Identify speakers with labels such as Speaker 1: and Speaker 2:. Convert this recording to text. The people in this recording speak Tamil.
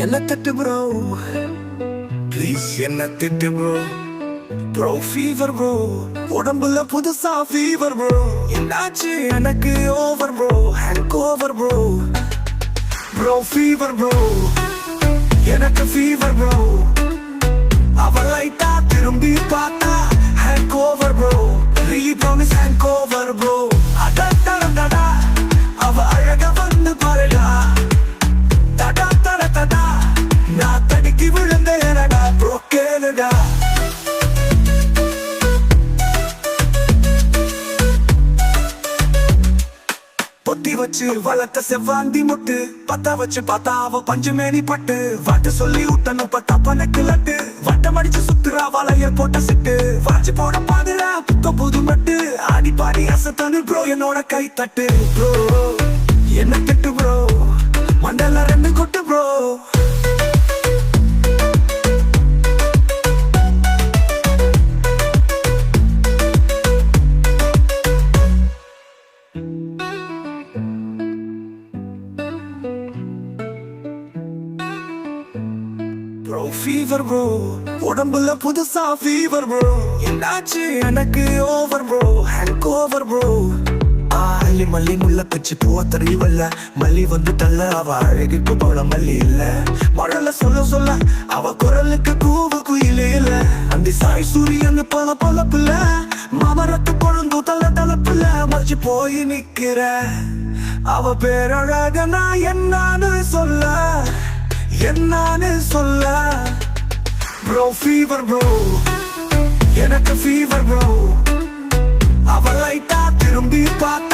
Speaker 1: என்ன திட்டு ப்ரோ, ப்ளீஸ் என்ன திட்டு ப்ரோ. ப்ரோ ஃபீவர் ப்ரோ, உடம்புல புதுசா ஃபீவர் ப்ரோ. என்னாச்சு எனக்கு over bro, hangover bro. Bro fever bro, எனக்கு ஃபீவர் ப்ரோ. அவ லைட்டா திரும்பி பார்த்தா ஹேங்க் ஓவர் ப்ரோ. ரீப்ராமிஸ் ஹேங்க் ஓவர் ப்ரோ. அடடடடா, அவ அழகா வந்து பாருடா. தடா தட தடா, நான் தடுக்கி விழுந்தேனடா. ப்ரோ கேளுடா. பொத்தி வச்சு வளர்த்த செவ்வாந்தி முட்டு, பத்த வச்சு பார்த்தா அவ பஞ்சுமேனி பட்டு. வாட்டு சொல்லி விட்டனும் பத்தா பனக்கு லட்டு. வட்டம் அடிச்சு சுத்துறா வளையல் போட்ட சிட்டு. வாட்சி போட பாதுரா புத்த புது மட்டு. ஆடி பாடி அசத்தனு ப்ரோ என்னோட கை தட்டு. ப்ரோ என்ன திட்டு ப்ரோ, மண்டல 2 கொட்டு ப்ரோ. ப்ரோ ஃபீவர் ப்ரோ, உடம்புல புதுசா ஃபீவர் ப்ரோ. என்னாச்சு எனக்கு over bro, hangover bro. அள்ளி மல்லி முள்ள பிச்சு பூவ தெரியவல்ல. மல்லி வந்து தள்ள அவ அழகுக்கு போல மல்லி இல்ல. மழல சொல்ல சொல்ல அவ குரலுக்கு கூவு குயிலே இல்ல. அந்த சாய் சூரியன் பல பலப்புல, மாமரத்து பொழுந்து தள்ள தளப்புல மறைச்சு போய் நிக்கிற. அவ பேரழக நான் என்னான்னு சொல்ல, என்னான்னு சொல்ல. ப்ரோ ஃபீவர் ப்ரோ, எனக்கு ஃபீவர் ப்ரோ. அவ லைட்டா திரும்பி பார்த்தா